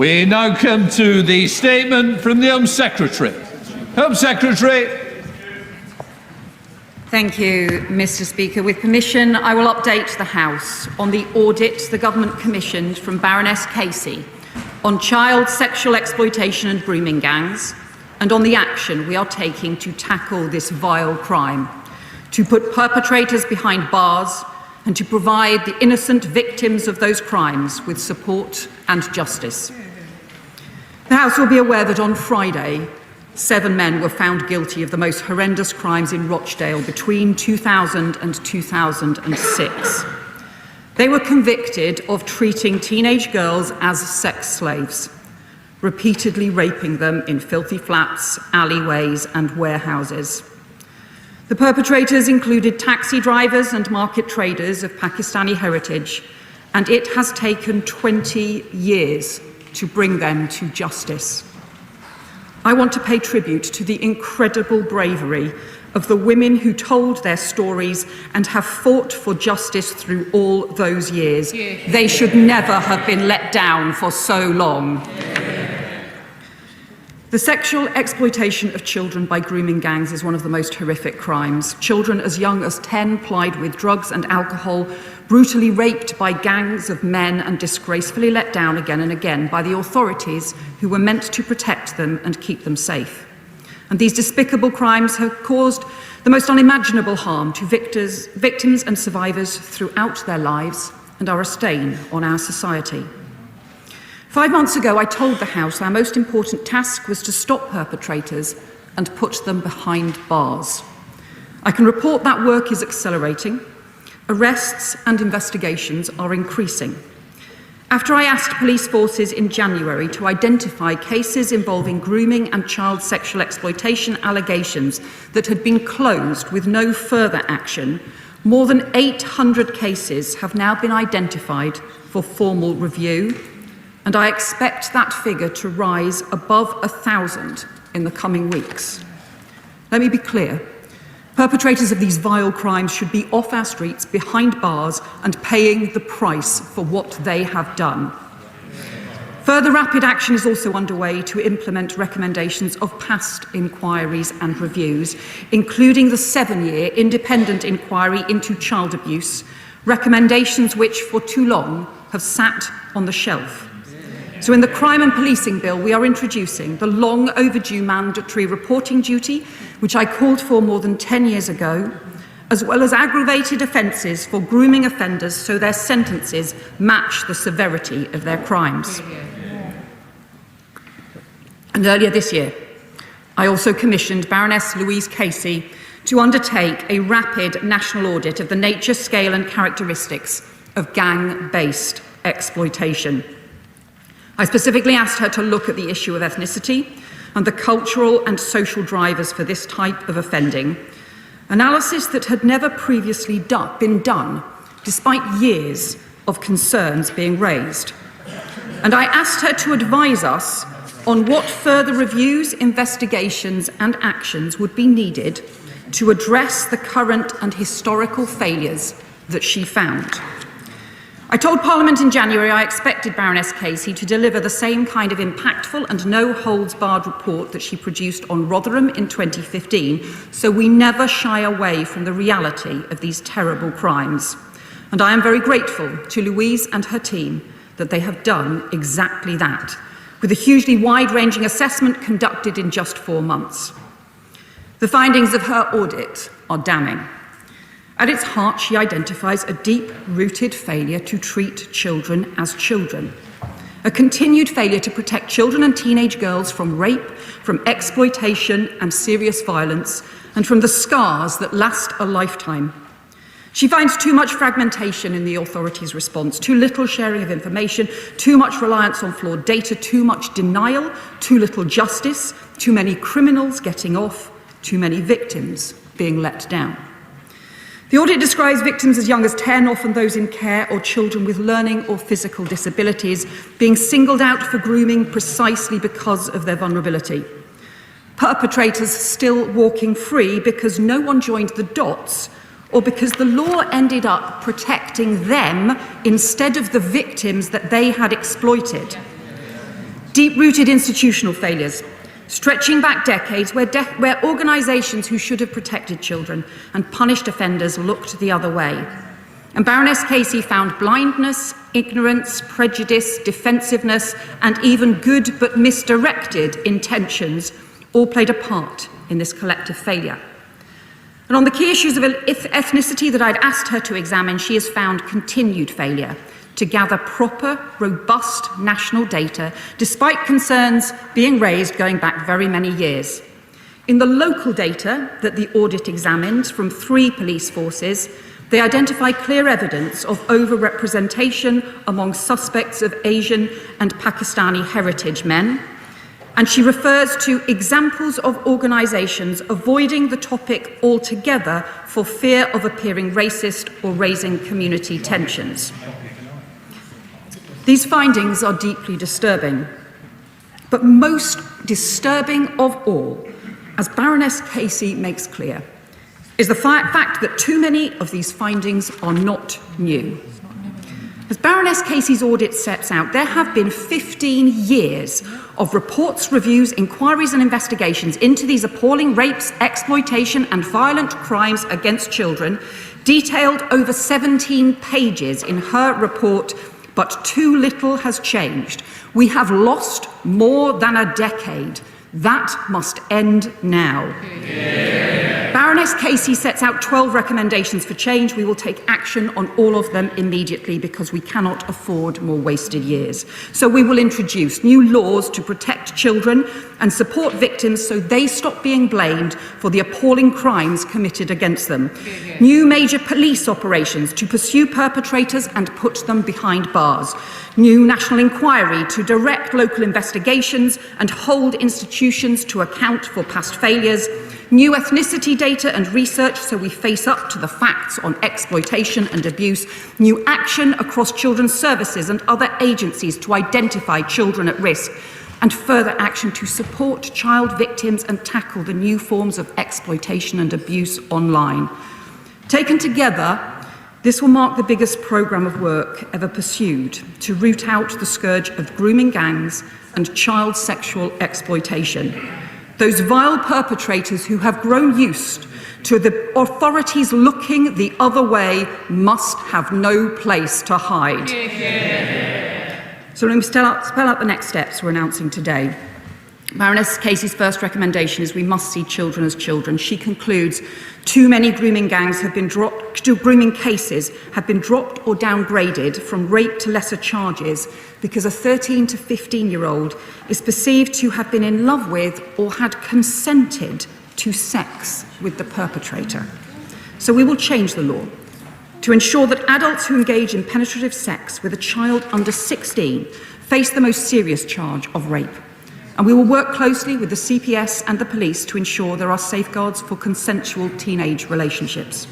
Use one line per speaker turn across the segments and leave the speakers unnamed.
We now come to the statement from the Home Secretary. Home Secretary.
Thank you, Mr. Speaker. With permission, I will update the House on the audit the Government commissioned from Baroness Casey on child sexual exploitation and grooming gangs, and on the action we are taking to tackle this vile crime, to put perpetrators behind bars, and to provide the innocent victims of those crimes with support and justice. The House will be aware that on Friday, 7 men were found guilty of the most horrendous crimes in Rochdale between 2000 and 2006. They were convicted of treating teenage girls as sex slaves, repeatedly raping them in filthy flats, alleyways, and warehouses. The perpetrators included taxi drivers and market traders of Pakistani heritage, and it has taken 20 years to bring them to justice. I want to pay tribute to the incredible bravery of the women who told their stories and have fought for justice through all those years. They should never have been let down for so long. The sexual exploitation of children by grooming gangs is one of the most horrific crimes. Children as young as 10 plied with drugs and alcohol, brutally raped by gangs of men and disgracefully let down again and again by the authorities who were meant to protect them and keep them safe. And these despicable crimes have caused the most unimaginable harm to victims and survivors throughout their lives and are a stain on our society. 5 months ago, I told the House our most important task was to stop perpetrators and put them behind bars. I can report that work is accelerating. Arrests and investigations are increasing. After I asked police forces in January to identify cases involving grooming and child sexual exploitation allegations that had been closed with no further action, more than 800 cases have now been identified for formal review, and I expect that figure to rise above 1,000 in the coming weeks. Let me be clear. Perpetrators of these vile crimes should be off our streets, behind bars, and paying the price for what they have done. Further rapid action is also underway to implement recommendations of past inquiries and reviews, including the 7-year independent inquiry into child abuse, recommendations which for too long have sat on the shelf. So in the Crime and Policing Bill, we are introducing the long overdue mandatory reporting duty, which I called for more than 10 years ago, as well as aggravated offences for grooming offenders so their sentences match the severity of their crimes. And earlier this year, I also commissioned Baroness Louise Casey to undertake a rapid national audit of the nature, scale and characteristics of gang-based exploitation. I specifically asked her to look at the issue of ethnicity and the cultural and social drivers for this type of offending, analysis that had never previously been done, despite years of concerns being raised. And I asked her to advise us on what further reviews, investigations and actions would be needed to address the current and historical failures that she found. I told Parliament in January I expected Baroness Casey to deliver the same kind of impactful and no-holds-barred report that she produced on Rotherham in 2015, so we never shy away from the reality of these terrible crimes. And I am very grateful to Louise and her team that they have done exactly that, with a hugely wide-ranging assessment conducted in just 4 months. The findings of her audit are damning. At its heart, she identifies a deep-rooted failure to treat children as children, a continued failure to protect children and teenage girls from rape, from exploitation and serious violence, and from the scars that last a lifetime. She finds too much fragmentation in the authorities' response, too little sharing of information, too much reliance on flawed data, too much denial, too little justice, too many criminals getting off, too many victims being let down. The audit describes victims as young as 10, often those in care, or children with learning or physical disabilities, being singled out for grooming precisely because of their vulnerability. Perpetrators still walking free because no one joined the dots, or because the law ended up protecting them instead of the victims that they had exploited. Deep-rooted institutional failures, stretching back decades where organisations who should have protected children and punished offenders looked the other way. And Baroness Casey found blindness, ignorance, prejudice, defensiveness, and even good but misdirected intentions all played a part in this collective failure. And on the key issues of ethnicity that I'd asked her to examine, she has found continued failure to gather proper, robust national data, despite concerns being raised going back very many years. In the local data that the audit examined from 3 police forces, they identify clear evidence of overrepresentation among suspects of Asian and Pakistani heritage men. And she refers to examples of organisations avoiding the topic altogether for fear of appearing racist or raising community tensions. These findings are deeply disturbing, but most disturbing of all, as Baroness Casey makes clear, is the fact that too many of these findings are not new. As Baroness Casey's audit sets out, there have been 15 years of reports, reviews, inquiries and investigations into these appalling rapes, exploitation and violent crimes against children, detailed over 17 pages in her report, but too little has changed. We have lost more than a decade. That must end now. Yeah. Baroness Casey sets out 12 recommendations for change. We will take action on all of them immediately because we cannot afford more wasted years. So we will introduce new laws to protect children and support victims so they stop being blamed for the appalling crimes committed against them. Yeah. New major police operations to pursue perpetrators and put them behind bars. New national inquiry to direct local investigations and hold institutions to account for past failures. New ethnicity data and research so we face up to the facts on exploitation and abuse. New action across children's services and other agencies to identify children at risk. And further action to support child victims and tackle the new forms of exploitation and abuse online. Taken together, this will mark the biggest programme of work ever pursued to root out the scourge of grooming gangs and child sexual exploitation. Those vile perpetrators who have grown used to the authorities looking the other way must have no place to hide. Yeah. So let me spell out the next steps we're announcing today. Baroness Casey's first recommendation is we must see children as children. She concludes too many grooming cases have been dropped or downgraded from rape to lesser charges because a 13 to 15-year-old is perceived to have been in love with or had consented to sex with the perpetrator. So we will change the law to ensure that adults who engage in penetrative sex with a child under 16 face the most serious charge of rape. And we will work closely with the CPS and the police to ensure there are safeguards for consensual teenage relationships.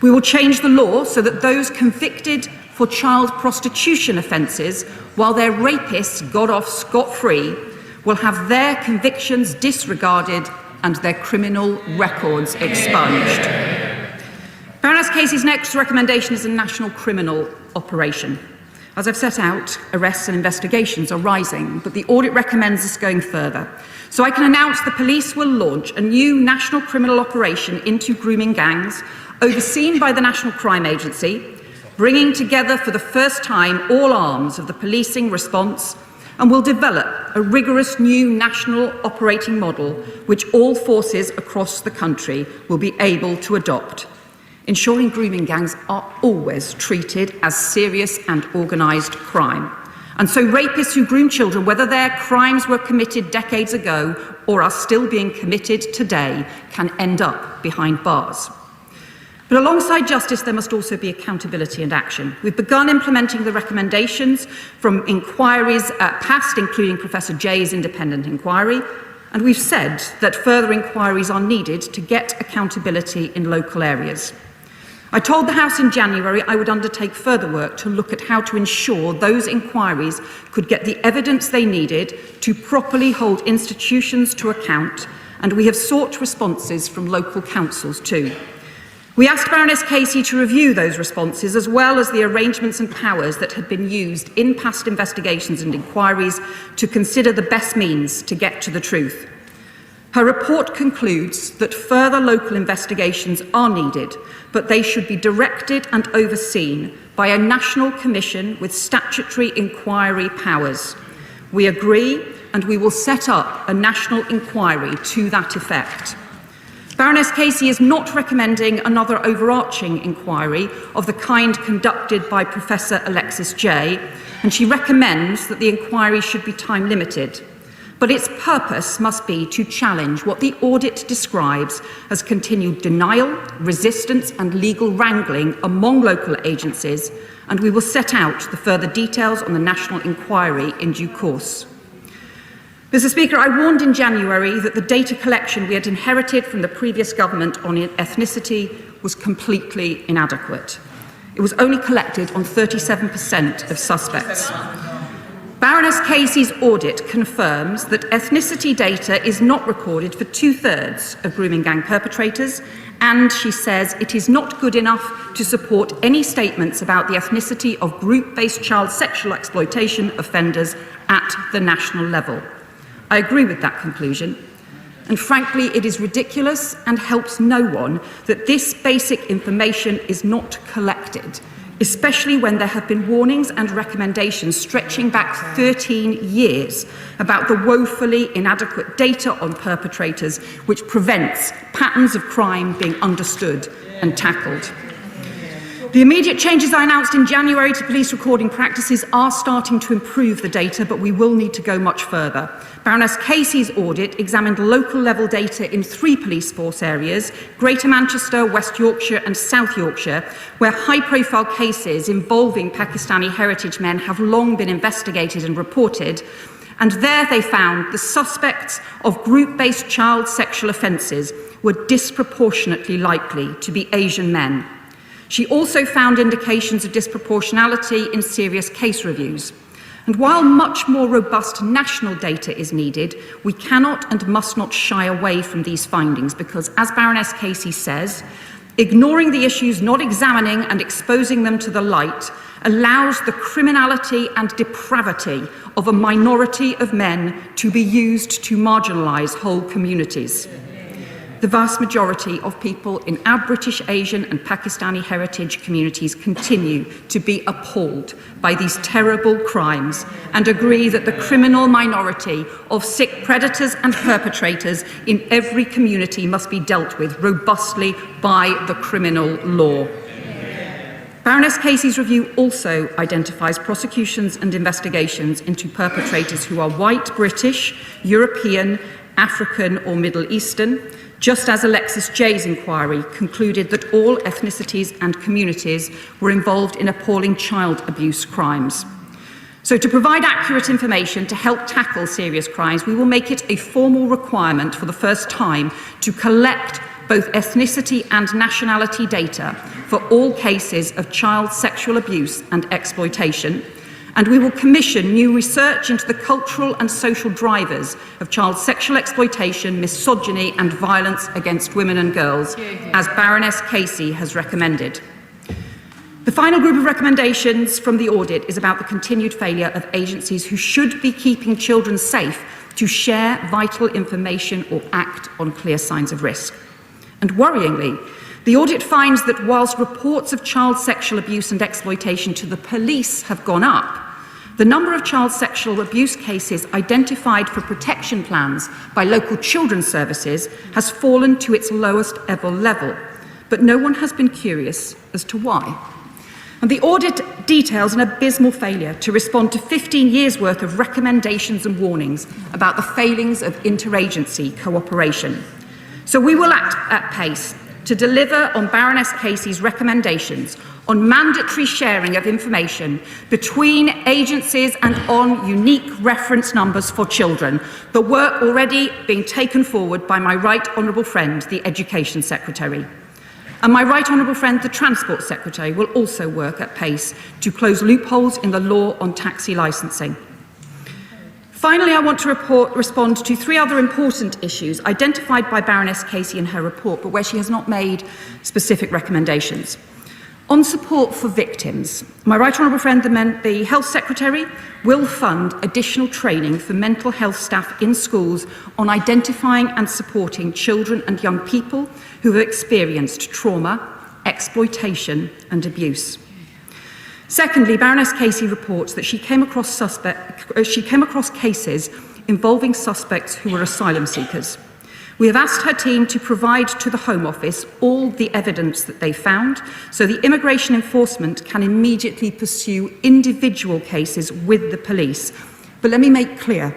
We will change the law so that those convicted for child prostitution offences, while their rapists got off scot-free, will have their convictions disregarded and their criminal records expunged. Baroness Casey's next recommendation is a national criminal operation. As I've set out, arrests and investigations are rising, but the audit recommends us going further. So I can announce the police will launch a new national criminal operation into grooming gangs, overseen by the National Crime Agency, bringing together for the first time all arms of the policing response, and will develop a rigorous new national operating model which all forces across the country will be able to adopt, ensuring grooming gangs are always treated as serious and organised crime. And so rapists who groom children, whether their crimes were committed decades ago or are still being committed today, can end up behind bars. But alongside justice, there must also be accountability and action. We've begun implementing the recommendations from inquiries past, including Professor Jay's independent inquiry, and we've said that further inquiries are needed to get accountability in local areas. I told the House in January I would undertake further work to look at how to ensure those inquiries could get the evidence they needed to properly hold institutions to account, and we have sought responses from local councils too. We asked Baroness Casey to review those responses, as well as the arrangements and powers that had been used in past investigations and inquiries to consider the best means to get to the truth. Her report concludes that further local investigations are needed, but they should be directed and overseen by a national commission with statutory inquiry powers. We agree, and we will set up a national inquiry to that effect. Baroness Casey is not recommending another overarching inquiry of the kind conducted by Professor Alexis Jay, and she recommends that the inquiry should be time-limited. But its purpose must be to challenge what the audit describes as continued denial, resistance and legal wrangling among local agencies, and we will set out the further details on the national inquiry in due course. Mr. Speaker, I warned in January that the data collection we had inherited from the previous government on ethnicity was completely inadequate. It was only collected on 37% of suspects. Baroness Casey's audit confirms that ethnicity data is not recorded for 2/3 of grooming gang perpetrators, and she says it is not good enough to support any statements about the ethnicity of group-based child sexual exploitation offenders at the national level. I agree with that conclusion, and frankly, it is ridiculous and helps no one that this basic information is not collected, especially when there have been warnings and recommendations stretching back 13 years about the woefully inadequate data on perpetrators, which prevents patterns of crime being understood and tackled. The immediate changes I announced in January to police recording practices are starting to improve the data, but we will need to go much further. Baroness Casey's audit examined local level data in 3 police force areas, Greater Manchester, West Yorkshire and South Yorkshire, where high-profile cases involving Pakistani heritage men have long been investigated and reported, and there they found the suspects of group-based child sexual offences were disproportionately likely to be Asian men. She also found indications of disproportionality in serious case reviews. And while much more robust national data is needed, we cannot and must not shy away from these findings because, as Baroness Casey says, ignoring the issues, not examining and exposing them to the light, allows the criminality and depravity of a minority of men to be used to marginalise whole communities. The vast majority of people in our British, Asian and Pakistani heritage communities continue to be appalled by these terrible crimes and agree that the criminal minority of sick predators and perpetrators in every community must be dealt with robustly by the criminal law. Baroness Casey's review also identifies prosecutions and investigations into perpetrators who are white, British, European, African or Middle Eastern, just as Alexis Jay's inquiry concluded that all ethnicities and communities were involved in appalling child abuse crimes. So to provide accurate information to help tackle serious crimes, we will make it a formal requirement for the first time to collect both ethnicity and nationality data for all cases of child sexual abuse and exploitation, and we will commission new research into the cultural and social drivers of child sexual exploitation, misogyny and violence against women and girls, as Baroness Casey has recommended. The final group of recommendations from the audit is about the continued failure of agencies who should be keeping children safe to share vital information or act on clear signs of risk. And worryingly, the audit finds that whilst reports of child sexual abuse and exploitation to the police have gone up, the number of child sexual abuse cases identified for protection plans by local children's services has fallen to its lowest ever level, but no one has been curious as to why. And the audit details an abysmal failure to respond to 15 years' worth of recommendations and warnings about the failings of interagency cooperation. So we will act at pace to deliver on Baroness Casey's recommendations on mandatory sharing of information between agencies and on unique reference numbers for children, the work already being taken forward by my right honourable friend, the Education Secretary. And my right honourable friend, the Transport Secretary, will also work at pace to close loopholes in the law on taxi licensing. Finally, I want to respond to three other important issues identified by Baroness Casey in her report, but where she has not made specific recommendations. On support for victims, my right honourable friend, the Health Secretary, will fund additional training for mental health staff in schools on identifying and supporting children and young people who have experienced trauma, exploitation and abuse. Secondly, Baroness Casey reports that she came across cases involving suspects who were asylum seekers. We have asked her team to provide to the Home Office all the evidence that they found, so the immigration enforcement can immediately pursue individual cases with the police. But let me make clear,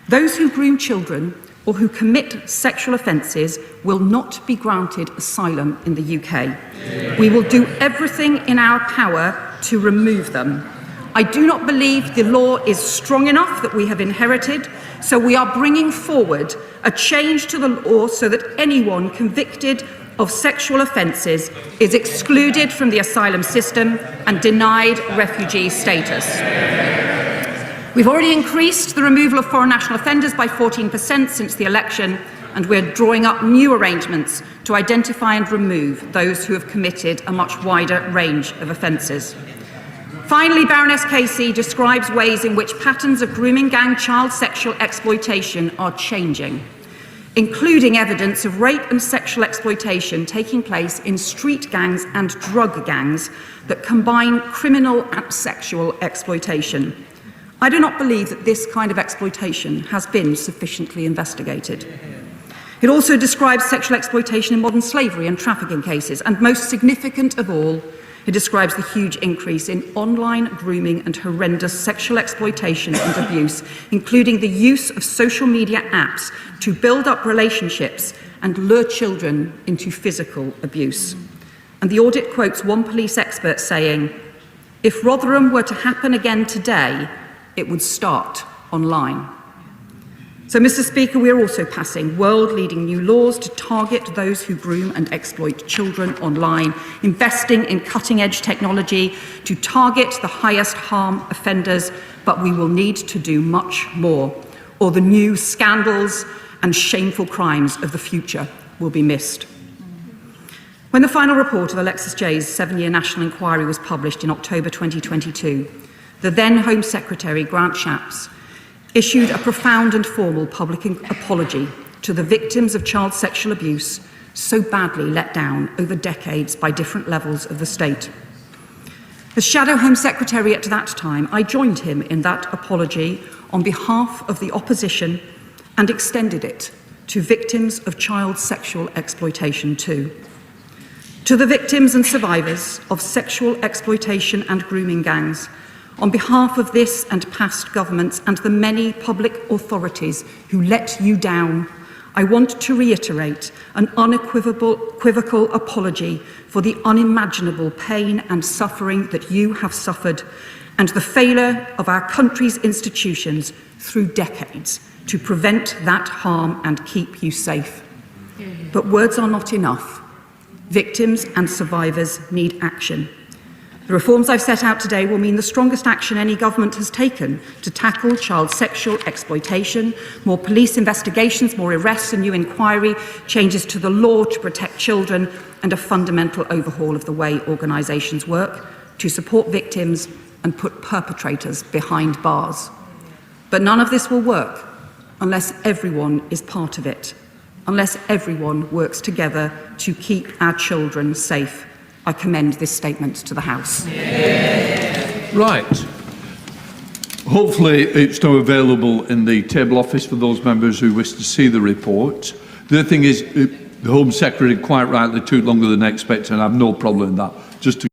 those who groom children or who commit sexual offences will not be granted asylum in the UK. We will do everything in our power to remove them. I do not believe the law is strong enough that we have inherited, so we are bringing forward a change to the law so that anyone convicted of sexual offences is excluded from the asylum system and denied refugee status. We've already increased the removal of foreign national offenders by 14% since the election, and we're drawing up new arrangements to identify and remove those who have committed a much wider range of offences. Finally, Baroness Casey describes ways in which patterns of grooming gang child sexual exploitation are changing, including evidence of rape and sexual exploitation taking place in street gangs and drug gangs that combine criminal and sexual exploitation. I do not believe that this kind of exploitation has been sufficiently investigated. It also describes sexual exploitation in modern slavery and trafficking cases, and most significant of all, it describes the huge increase in online grooming and horrendous sexual exploitation and abuse, including the use of social media apps to build up relationships and lure children into physical abuse. And the audit quotes one police expert saying, "If Rotherham were to happen again today, it would start online." So, Mr. Speaker, we are also passing world-leading new laws to target those who groom and exploit children online, investing in cutting-edge technology to target the highest harm offenders, but we will need to do much more, or the new scandals and shameful crimes of the future will be missed. When the final report of Alexis Jay's 7-year national inquiry was published in October 2022, the then Home Secretary, Grant Shapps, issued a profound and formal public apology to the victims of child sexual abuse so badly let down over decades by different levels of the state. As Shadow Home Secretary at that time, I joined him in that apology on behalf of the opposition and extended it to victims of child sexual exploitation too. To the victims and survivors of sexual exploitation and grooming gangs, on behalf of this and past governments and the many public authorities who let you down, I want to reiterate an unequivocal apology for the unimaginable pain and suffering that you have suffered and the failure of our country's institutions through decades to prevent that harm and keep you safe. But words are not enough. Victims and survivors need action. The reforms I've set out today will mean the strongest action any government has taken to tackle child sexual exploitation, more police investigations, more arrests, a new inquiry, changes to the law to protect children, and a fundamental overhaul of the way organisations work to support victims and put perpetrators behind bars. But none of this will work unless everyone is part of it, unless everyone works together to keep our children safe. I commend this statement to the House.
Right. Hopefully it's now available in the table office for those members who wish to see the report. The other thing is, the Home Secretary quite rightly took longer than expected, and I have no problem with that. Just to